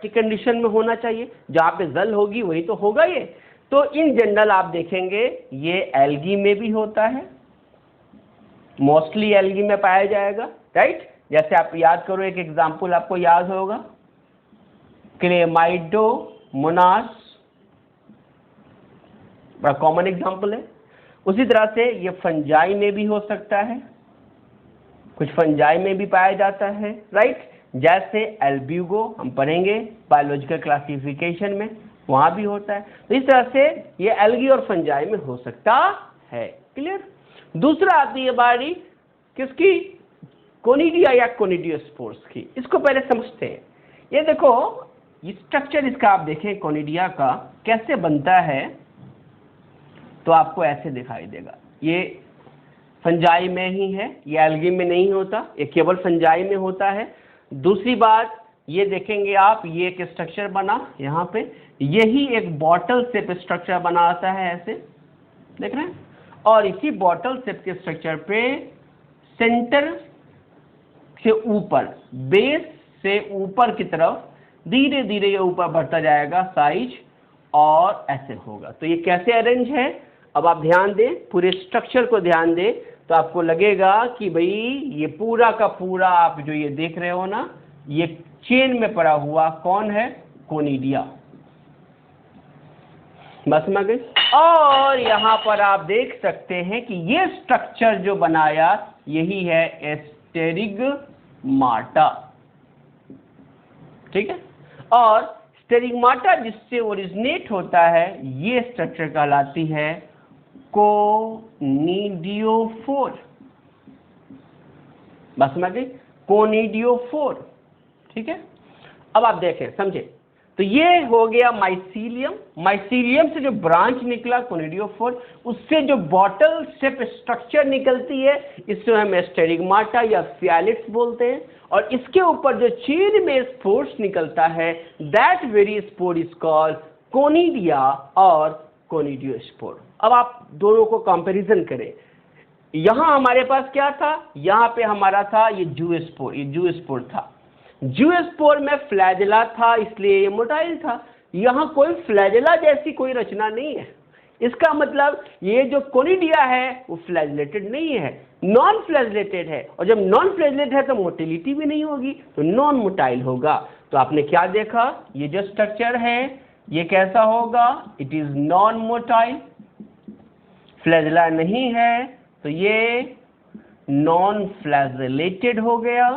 Aquatic condition में होना चाहिए, जहाँ पे जल होगी वही तो होगा ये। तो इन जनरल आप देखेंगे ये एल्गी में भी होता है, मोस्टली एल्गी में पाया जाएगा, राइट। जैसे आप याद करो, एक एग्जांपल आपको याद होगा, क्लेमाइडोमोनास, बड़ा कॉमन एग्जांपल है। उसी तरह से ये फंजाई में भी हो सकता है, कुछ फंजाई में भी पाया जाता है, राइट। जैसे एल्ब्यूगो हम पढ़ेंगे बायोलॉजिकल क्लासिफिकेशन में, वहां भी होता है। तो इस तरह से ये एल्गी और फंजाई में हो सकता है। क्लियर। दूसरा आती है बारी किसकी, कोनिडिया या कोनिडियोस्पोर्स की। इसको पहले समझते हैं। ये देखो ये स्ट्रक्चर इसका आप देखें कोनिडिया का कैसे बनता है, तो आपको ऐसे दिखाई देगा। ये फंजाई में ही है, ये एल्गी में नहीं होता, ये केवल फंजाई में होता है। दूसरी बात ये देखेंगे आप, ये एक स्ट्रक्चर बना यहाँ पे, यही एक बॉटल शेप स्ट्रक्चर बना आता है, ऐसे देख रहे हैं। और इसी बॉटल शेप के स्ट्रक्चर पे सेंटर से ऊपर, बेस से ऊपर की तरफ धीरे धीरे ये ऊपर बढ़ता जाएगा साइज, और ऐसे होगा। तो ये कैसे अरेंज है, अब आप ध्यान दें, पूरे स्ट्रक्चर को ध्यान दें, तो आपको लगेगा कि भाई ये पूरा का पूरा आप जो ये देख रहे हो ना, ये चेन में पड़ा हुआ कौन है, कोनिडिया। बस में गई। और यहाँ पर आप देख सकते हैं कि ये स्ट्रक्चर जो बनाया यही है स्टेरिगमाटा, ठीक है। और स्टेरिगमाटा जिससे ओरिजिनेट होता है, ये स्ट्रक्चर कहलाती है कोनिडियोफोर। बस में गई, कोनिडियोफोर, ठीक है। अब आप देखें, समझे, तो ये हो गया माइसीलियम। माइसीलियम से जो ब्रांच निकला कोनिडियोफोर, उससे जो बॉटल शेप स्ट्रक्चर निकलती है, इससे हम स्टेरिगमाटा या फियालिट्स बोलते हैं। और इसके ऊपर जो चेन में स्पोर्स निकलता है, that very spore is called conidia और कोनिडियोस्पोर। अब आप दोनों को कंपैरिजन करें, यहां हमारे पास क्या था, यहां पे हमारा था ये जूस्पोर, ये जूस्पोर था। जूस्पोर में फ्लैजेला था, इसलिए ये मोटाइल था। यहां कोई फ्लैजेला जैसी कोई रचना नहीं है। इसका मतलब ये जो कोनिडिया है वो फ्लैजलेटेड नहीं है, नॉन फ्लैजलेटेड है। और जब नॉन फ्लैजलेटेड है तो मोटिलिटी भी नहीं होगी, तो नॉन मोटाइल होगा। तो आपने क्या देखा, ये जो स्ट्रक्चर है ये कैसा होगा, it is non motile, flagella नहीं है, तो ये नॉन फ्लैजलेटेड हो गया।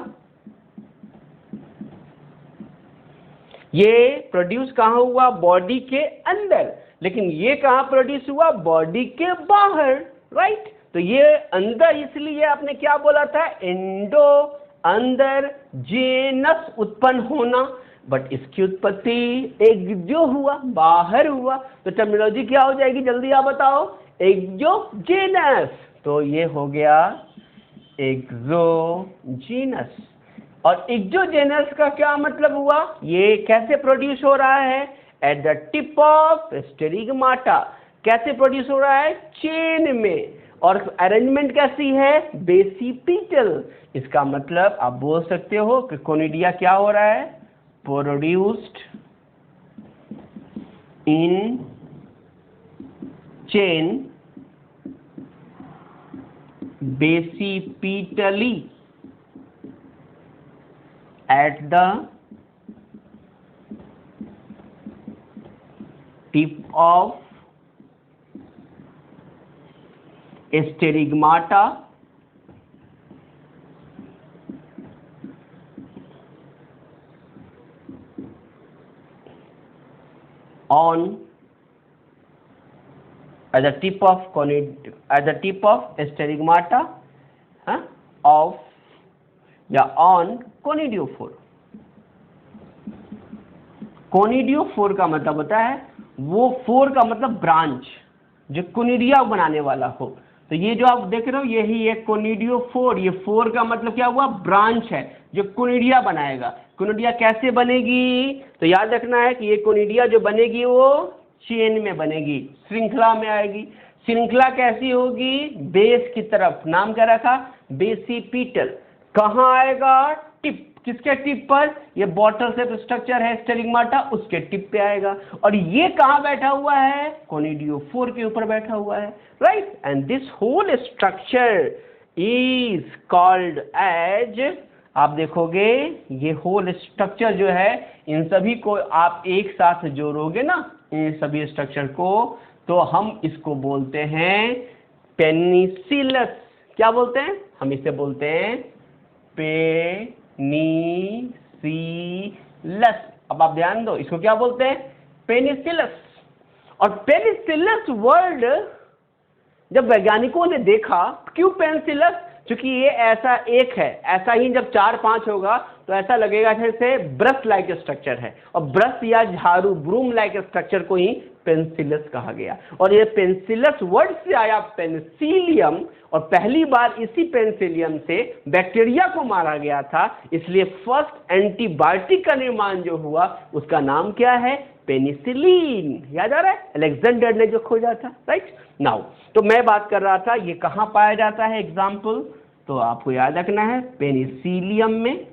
ये प्रोड्यूस कहाँ हुआ, बॉडी के अंदर, लेकिन ये कहाँ प्रोड्यूस हुआ, बॉडी के बाहर, राइट। तो ये अंदर, इसलिए आपने क्या बोला था, एंडो, अंदर, जेनस उत्पन्न होना, बट इसकी उत्पत्ति एक्सो हुआ, बाहर हुआ। तो टर्मिनोलॉजी क्या हो जाएगी, जल्दी आप बताओ, एक्सोजेनस। तो ये हो गया एक्सोजेनस। और एक्सोजेनस का क्या मतलब हुआ, ये कैसे प्रोड्यूस हो रहा है, एट द टिप ऑफ स्टेरिगमाटा। कैसे प्रोड्यूस हो रहा है, चेन में। और अरेंजमेंट कैसी है, बेसिपिटल। इसका मतलब आप बोल सकते हो कि कोनिडिया क्या हो रहा है, produced in chain basipetally at the tip of sterigmata on at the tip of sterigmata of या on कोनिडियोफोर। कोनिडियोफोर का मतलब होता है, वो फोर का मतलब ब्रांच, जो कोनिडिया बनाने वाला हो। तो ये जो आप देख रहे हो यही है कोनिडियोफोर। ये फोर का मतलब क्या हुआ, ब्रांच है जो कोनिडिया बनाएगा। कोनिडिया कैसे बनेगी, तो याद रखना है कि ये कोनिडिया जो बनेगी वो चेन में बनेगी, श्रृंखला में आएगी। श्रृंखला कैसी होगी, बेस की तरफ, नाम क्या रखा, बेसिपिटल। कहाँ आएगा, टिप किसके टिप पर? ये बॉटल शेप स्ट्रक्चर है स्टेरिगमाटा, उसके टिप पे आएगा। और ये कहां बैठा हुआ है? कोनिडियोफोर के ऊपर बैठा हुआ है, right. And this whole structure is called as, आप देखोगे ये होल स्ट्रक्चर जो है, इन सभी को आप एक साथ जोड़ोगे ना, इन सभी स्ट्रक्चर को, तो हम इसको बोलते हैं पेनिसिलस। क्या बोलते हैं? हम इसे बोलते हैं पेनिसिलस। अब आप ध्यान दो, इसको क्या बोलते हैं? पेनिसिलस। और पेनिसिलस वर्ड जब वैज्ञानिकों ने देखा, क्यों पेनिसिलस? क्योंकि ये ऐसा एक है, ऐसा ही जब 4-5 होगा तो ऐसा लगेगा जैसे ब्रश लाइक स्ट्रक्चर है, और ब्रश या झाड़ू ब्रूम लाइक स्ट्रक्चर को ही पेनिसिलस कहा गया। और ये पेनिसिलस वर्ड से आया पेनिसिलियम, और पहली बार इसी पेनिसिलियम से बैक्टीरिया को मारा गया था, इसलिए फर्स्ट एंटीबायोटिक का निर्माण जो हुआ उसका नाम क्या है? पेनिसिलिन। याद आ रहा है? अलेक्जेंडर ने जो खोजा था, राइट। नाउ तो मैं बात कर रहा था ये कहाँ पाया जाता है, एग्जाम्पल तो आपको याद रखना है पेनिसिलियम में।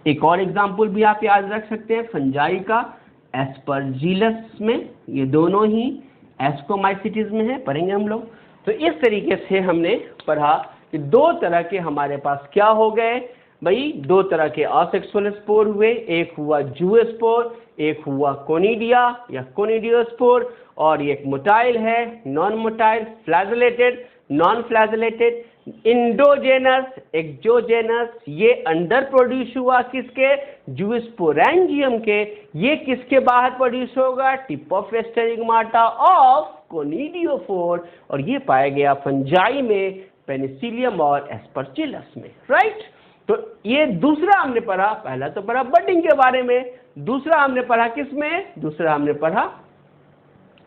एक और एग्जाम्पल भी आप याद रख सकते हैं फंजाई का, एस्परजिलस में। ये दोनों ही एस्कोमाइसिटीज में है, पढ़ेंगे हम लोग। तो इस तरीके से हमने पढ़ा कि दो तरह के हमारे पास क्या हो गए भाई, दो तरह के असेक्सुअल स्पोर हुए, एक हुआ जूस्पोर, एक हुआ कोनिडिया या कोनिडियोस्पोर, और एक मोटाइल है, non motile, flagellated, non flagellated, endogenous, exogenous. ये अंडर प्रोड्यूस हुआ किसके? जूस्पोरेंजियम के। ये किसके बाहर प्रोड्यूस होगा? Tip of sterigmata of conidiophore. और ये पाया गया फंजाई में, पेनिसिलियम और एस्परजिलस में, राइट। तो ये दूसरा हमने पढ़ा, पहला तो पढ़ा बडिंग के बारे में, दूसरा हमने पढ़ा किसमें? दूसरा हमने पढ़ा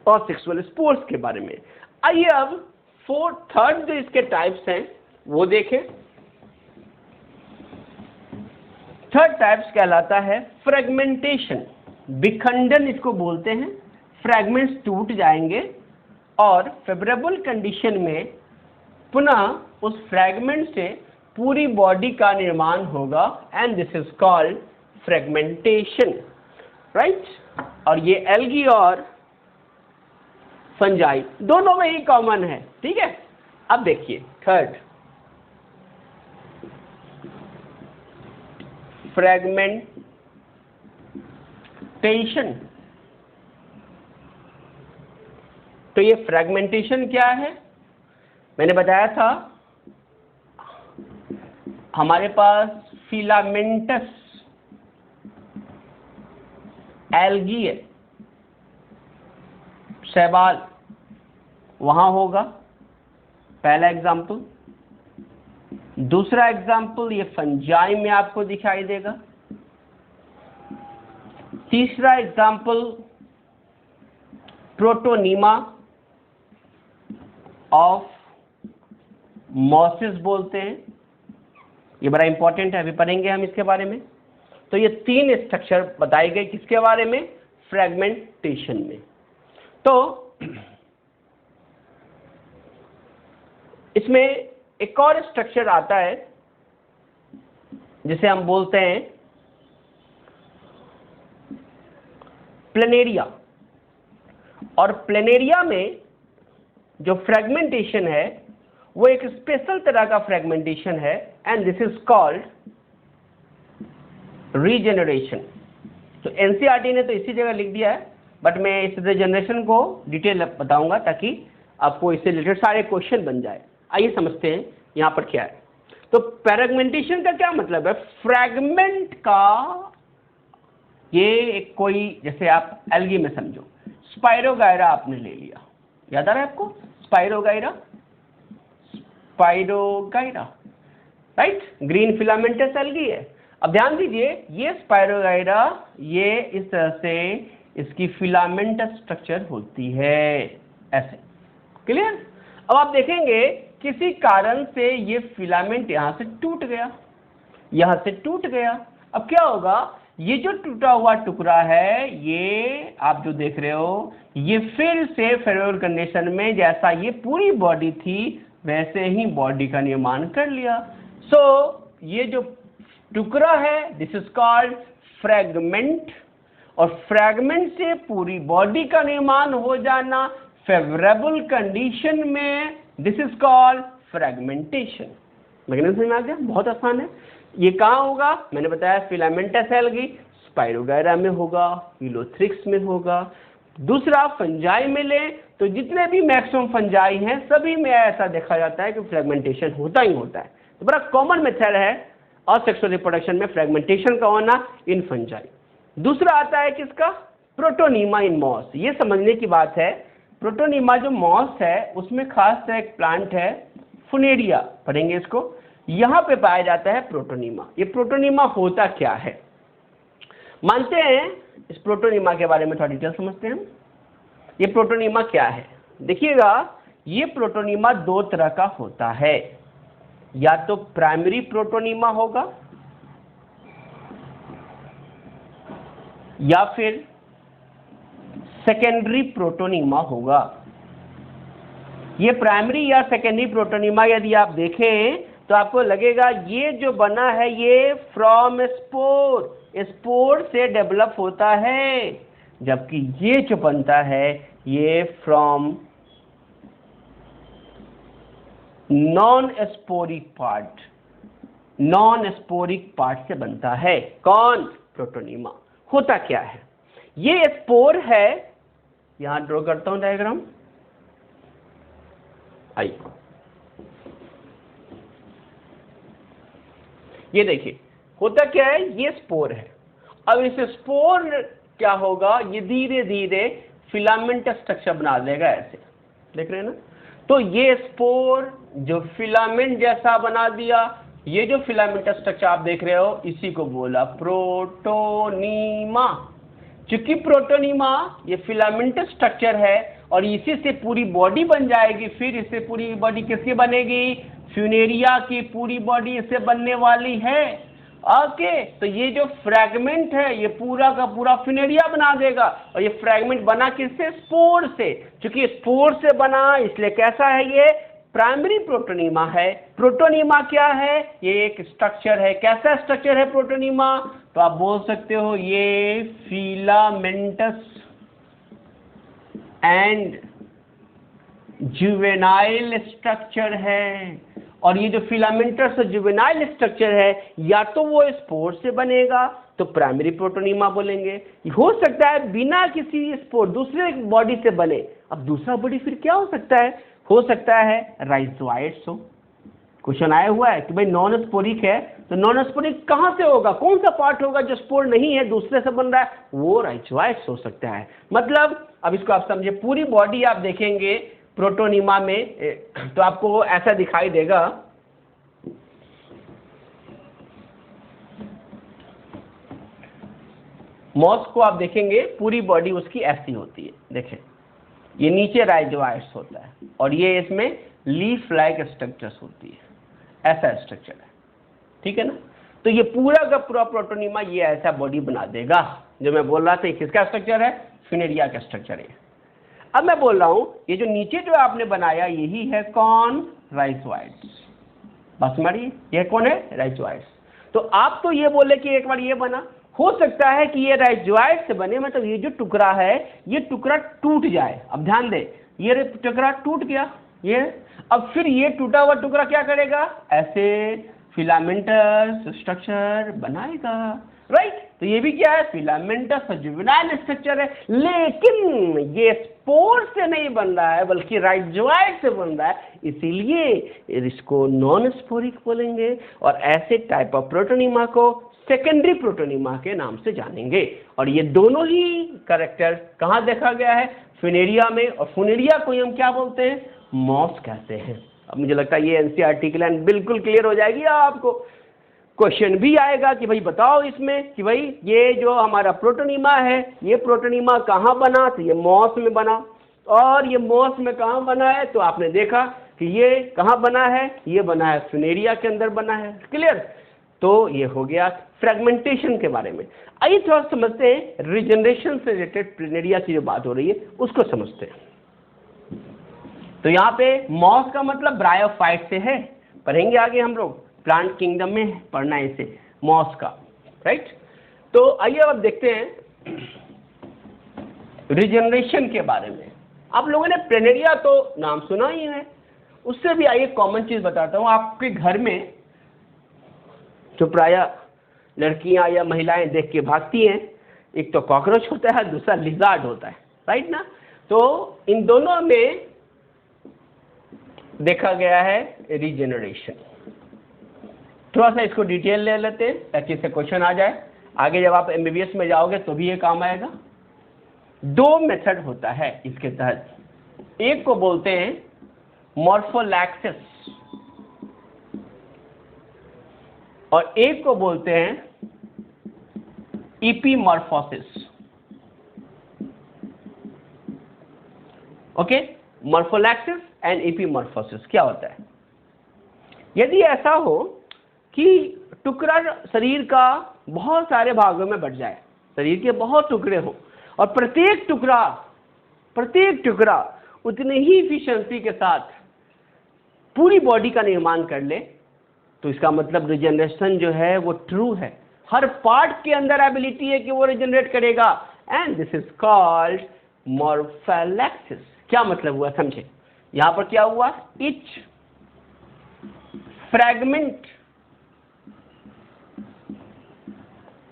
असेक्सुअल स्पोर्स के बारे में। आइए अब थर्ड जो इसके टाइप्स हैं वो देखें। थर्ड टाइप्स कहलाता है फ्रेगमेंटेशन, विखंडन इसको बोलते हैं। फ्रैगमेंट्स टूट जाएंगे और फेवरेबल कंडीशन में पुनः उस फ्रैगमेंट से पूरी बॉडी का निर्माण होगा, and this is called fragmentation, right. और ये एल्गी और फंजाई दोनों में ही कॉमन है, ठीक है। अब देखिए थर्ड, फ्रेगमेंटेशन। तो ये फ्रेगमेंटेशन क्या है? मैंने बताया था हमारे पास फिलामेंटस एल्गी है, शैवाल वहां होगा, पहला एग्जाम्पल। दूसरा एग्जाम्पल ये फंजाई में आपको दिखाई देगा। तीसरा एग्जाम्पल प्रोटोनीमा ऑफ मॉसिस बोलते हैं। ये बड़ा इंपॉर्टेंट है, अभी पढ़ेंगे हम इसके बारे में। तो ये तीन स्ट्रक्चर बताए गए किसके बारे में? फ्रेगमेंटेशन में। तो इसमें एक और स्ट्रक्चर आता है जिसे हम बोलते हैं प्लेनेरिया। और प्लेनेरिया में जो फ्रेगमेंटेशन है वो एक स्पेशल तरह का फ्रेगमेंटेशन है, and this is called regeneration. तो एनसीईआरटी ने तो इसी जगह लिख दिया है, बट मैं इस रीजेनरेशन को डिटेल बताऊंगा ताकि आपको इससे रिलेटेड सारे क्वेश्चन बन जाए। आइए समझते हैं यहां पर क्या है। तो फ्रेगमेंटेशन का क्या मतलब है? फ्रैगमेंट का ये एक कोई, जैसे आप एल्गी में समझो, स्पाइरोगायरा आपने ले लिया, याद आ रहा है आपको? Spirogyra, spirogyra, right, green filamentous algae है। अब ध्यान दीजिए, ये स्पाइरोगायरा ये इस तरह से इसकी फिलामेंटस स्ट्रक्चर होती है, ऐसे, क्लियर। अब आप देखेंगे किसी कारण से ये फिलामेंट यहां से टूट गया, यहां से टूट गया। अब क्या होगा? ये जो टूटा हुआ टुकड़ा है, ये आप जो देख रहे हो, ये फिर से फेवरेबल कंडीशन में जैसा ये पूरी बॉडी थी वैसे ही बॉडी का निर्माण कर लिया। सो ये जो टुकड़ा है, दिस इज कॉल्ड फ्रैगमेंट, और फ्रैगमेंट से पूरी बॉडी का निर्माण हो जाना फेवरेबल कंडीशन में, this is called fragmentation. Mechanism में आ गया, बहुत आसान है। ये कहाँ होगा? मैंने बताया फिलामेंटस एल्गी, स्पाइरोगायरा में होगा, हीलोथ्रिक्स में होगा। दूसरा फंजाई में ले तो जितने भी मैक्सिमम फंजाई हैं सभी में ऐसा देखा जाता है कि फ्रेगमेंटेशन होता ही होता है। तो बड़ा कॉमन मेथड है असेक्सुअल रिप्रोडक्शन में फ्रेगमेंटेशन का होना इन फंजाई। दूसरा आता है किसका? प्रोटोनीमा इन मॉस। ये समझने की बात है, प्रोटोनीमा जो मॉस है उसमें खास एक प्लांट है फुनेरिया, पढ़ेंगे इसको। यहाँ पे पाया जाता है प्रोटोनीमा। ये प्रोटोनीमा होता क्या है? मानते हैं इस प्रोटोनीमा के बारे में थोड़ा डिटेल समझते हैं। ये प्रोटोनीमा क्या है? देखिएगा, ये प्रोटोनीमा दो तरह का होता है, या तो प्राइमरी प्रोटोनीमा होगा या फिर सेकेंडरी प्रोटोनीमा होगा। ये प्राइमरी या सेकेंडरी प्रोटोनीमा यदि आप देखें तो आपको लगेगा ये जो बना है ये फ्रॉम स्पोर, स्पोर से डेवलप होता है, जबकि ये जो बनता है ये from non sporic part, non sporic part से बनता है। कौन? प्रोटोनीमा। होता क्या है? ये स्पोर है, यहां ड्रॉ करता हूं डायग्राम, आइए ये देखिए होता क्या है, ये स्पोर है। अब इस स्पोर क्या होगा, ये धीरे धीरे फिलामेंट स्ट्रक्चर बना देगा, ऐसे देख रहे हैं ना। तो ये स्पोर जो फिलामेंट जैसा बना दिया, ये जो फिलामेंट स्ट्रक्चर आप देख रहे हो इसी को बोला प्रोटोनीमा। चूंकि प्रोटोनीमा ये फिलामेंट स्ट्रक्चर है और इसी से पूरी बॉडी बन जाएगी, फिर इससे पूरी बॉडी किसकी बनेगी? फ्यूनेरिया की पूरी बॉडी इससे बनने वाली है। ओके, तो ये जो फ्रैगमेंट है ये पूरा का पूरा फ्यूनेरिया बना देगा, और ये फ्रैगमेंट बना किससे? स्पोर से। क्योंकि स्पोर से बना इसलिए कैसा है? ये प्राइमरी प्रोटोनीमा है। प्रोटोनीमा क्या है? ये एक स्ट्रक्चर है। कैसा स्ट्रक्चर है प्रोटोनीमा? तो आप बोल सकते हो ये फिलामेंटस एंड जुवेनाइल स्ट्रक्चर है। और ये जो फिलामेंटस और जुवेनाइल स्ट्रक्चर है या तो वो स्पोर से बनेगा तो प्राइमरी प्रोटोनीमा बोलेंगे, हो सकता है बिना किसी स्पोर दूसरे बॉडी से बने। अब दूसरा बॉडी फिर क्या हो सकता है? हो सकता है राइजोइड्स हो। क्वेश्चन आया हुआ है कि भाई नॉन स्पोरिक है तो नॉन स्पोरिक कहां से होगा? कौन सा पार्ट होगा जो स्पोर नहीं है दूसरे से बन रहा है? वो राइजोइड्स हो सकता है। मतलब अब इसको आप समझे, पूरी बॉडी आप देखेंगे प्रोटोनीमा में तो आपको ऐसा दिखाई देगा। मॉस को आप देखेंगे पूरी बॉडी उसकी ऐसी होती है, देखें ये नीचे राइजोइड्स होता है और ये इसमें लीफ लाइक स्ट्रक्चर्स होती है, ऐसा स्ट्रक्चर है, ठीक है ना। तो ये पूरा का पूरा प्रोटोनीमा ये ऐसा बॉडी बना देगा। जो मैं बोल रहा था किसका स्ट्रक्चर है? फ्यूनेरिया का स्ट्रक्चर है। अब मैं बोल रहा हूं ये जो नीचे जो आपने बनाया यही है कौन? राइजोइड्स। बस हमारी ये कौन है? राइजोइड्स। तो आप तो ये बोले कि एक बार ये बना, हो सकता है कि ये राइजोइड से बने, मतलब ये जो टुकड़ा है ये टुकड़ा टूट जाए। अब ध्यान दे, ये टुकड़ा टूट गया, ये अब फिर ये टूटा हुआ टुकड़ा क्या करेगा? ऐसे फिलामेंटस स्ट्रक्चर बनाएगा, राइट। तो ये भी क्या है? फिलामेंटस और जुवेनाइल स्ट्रक्चर है, लेकिन ये स्पोर से नहीं बन रहा है बल्कि राइजोइड से बन रहा है, इसीलिए इसको नॉन स्पोरिक बोलेंगे। और ऐसे टाइप ऑफ प्रोटोनीमा को सेकेंडरी प्रोटोनीमा के नाम से जानेंगे। और ये दोनों ही कैरेक्टर कहाँ देखा गया है? फ्यूनेरिया में। और फ्यूनेरिया को हम क्या बोलते हैं? मॉस कहते हैं। अब मुझे लगता है ये एनसीईआरटी की लाइन बिल्कुल क्लियर हो जाएगी। आपको क्वेश्चन भी आएगा कि भाई बताओ इसमें कि भाई ये जो हमारा प्रोटोनीमा है ये प्रोटोनीमा कहाँ बना? तो ये मॉस में बना। और ये मॉस में कहाँ बना है? तो आपने देखा कि ये कहाँ बना है? ये बना है फ्यूनेरिया के अंदर बना है। क्लियर? तो ये हो गया फ्रेगमेंटेशन के बारे में। आइए थोड़ा समझते हैं रिजनरेशन से रिलेटेड फ्यूनेरिया की जो बात हो रही है उसको समझते हैं। तो यहाँ पे मॉस का मतलब ब्रायोफाइट से है, पढ़ेंगे आगे हम लोग, प्लांट किंगडम में पढ़ना है इसे। मॉस का, राइट। तो आइए अब देखते हैं रिजनरेशन के बारे में। आप लोगों ने प्लेनेरिया तो नाम सुना ही है, उससे भी आइए कॉमन चीज बताता हूँ। आपके घर में जो प्रायः लड़कियां या महिलाएं देख के भागती हैं, एक तो कॉकरोच होता है, दूसरा लिजार्ड होता है, राइट ना। तो इन दोनों में देखा गया है रीजनरेशन। थोड़ा सा इसको डिटेल ले लेते हैं ताकि इससे क्वेश्चन आ जाए। आगे जब आप एमबीबीएस में जाओगे तो भी ये काम आएगा। दो मेथड होता है इसके तहत, एक को बोलते हैं मॉर्फोलैक्सिस और एक को बोलते हैं इपीमॉर्फोसिस। ओके, मॉर्फोलैक्सिस एंड इपीमॉर्फोसिस क्या होता है? यदि ऐसा हो कि टुकड़ा शरीर का बहुत सारे भागों में बट जाए, शरीर के बहुत टुकड़े हो और प्रत्येक टुकड़ा उतनी ही इफिशिएंसी के साथ पूरी बॉडी का निर्माण कर ले, तो इसका मतलब रिजनरेशन जो है वो ट्रू है। हर पार्ट के अंदर एबिलिटी है कि वो रिजनरेट करेगा, and this is called morphallaxis. क्या मतलब हुआ समझे? यहां पर क्या हुआ? Each fragment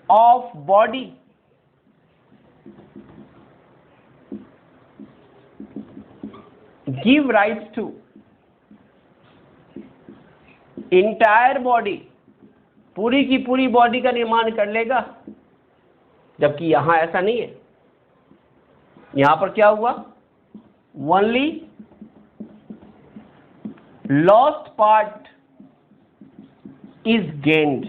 of body give rise to entire body, पूरी की पूरी बॉडी का निर्माण कर लेगा, जबकि यहां ऐसा नहीं है। यहां पर क्या हुआ? Only lost part is gained.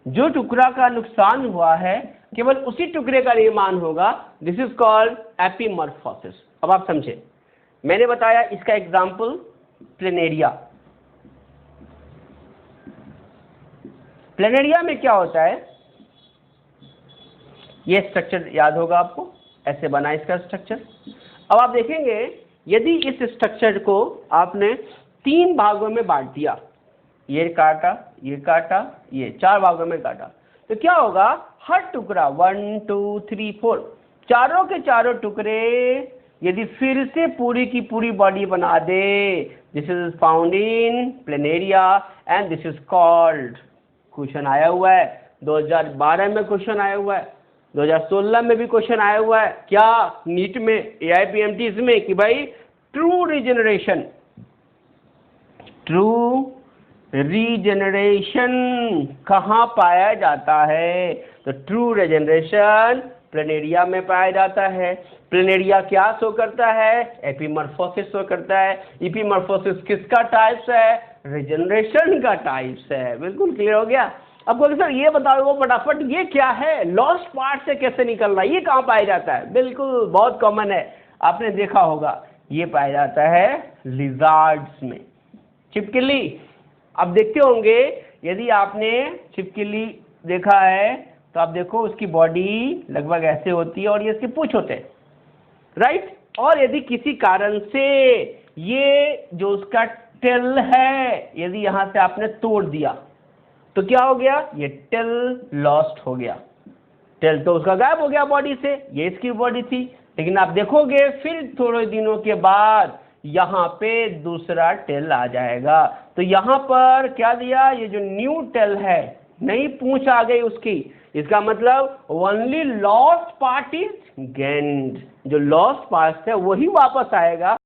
जो टुकड़ा का नुकसान हुआ है केवल उसी टुकड़े का निर्माण होगा। This is called एपीमॉर्फोसिस। अब आप समझे, मैंने बताया इसका एग्जाम्पल प्लेनेरिया। प्लेनेरिया में क्या होता है, ये स्ट्रक्चर याद होगा आपको, ऐसे बना इसका स्ट्रक्चर। अब आप देखेंगे यदि इस स्ट्रक्चर को आपने 3 भागों में बांट दिया, ये काटा, ये 4 भागों में काटा, तो क्या होगा? हर टुकड़ा 1 2 3 4 चारों के चारों टुकड़े यदि फिर से पूरी की पूरी बॉडी बना दे, this is found in planaria and this is called. Question आया हुआ है 2012 में, क्वेश्चन आया हुआ है 2016 में भी क्वेश्चन आया हुआ है। क्या? नीट में, एआईपीएमटी में, कि भाई ट्रू रीजनरेशन कहाँ पाया जाता है? तो ट्रू रीजनरेशन प्लेनेरिया में पाया जाता है। प्लेनेरिया क्या शो करता है? एपीमॉर्फोसिस शो करता है। एपीमॉर्फोसिस किसका टाइप्स है? रीजनरेशन का टाइप्स है। बिल्कुल क्लियर हो गया। अब बोले सर ये बताओ फटाफट, ये क्या है? लॉस्ट पार्ट से कैसे निकलना, ये कहाँ पाया जाता है? बिल्कुल बहुत कॉमन है, आपने देखा होगा, ये पाया जाता है लिजार्ड्स में। छिपकली, अब देखते होंगे, यदि आपने छिपकली देखा है तो आप देखो उसकी बॉडी लगभग ऐसे होती है और ये इसके पूंछ होते हैं, राइट। और यदि किसी कारण से ये जो उसका टेल है, यदि यहां से आपने तोड़ दिया तो क्या हो गया? ये टेल लॉस्ट हो गया। टेल तो उसका गायब हो गया बॉडी से, ये इसकी बॉडी थी। लेकिन आप देखोगे फिर थोड़े दिनों के बाद यहाँ पे दूसरा टेल आ जाएगा। तो यहाँ पर क्या दिया? ये जो न्यू टेल है, नई पूंछ आ गई उसकी, इसका मतलब only lost part is gained. जो लॉस्ट पार्ट है वही वापस आएगा।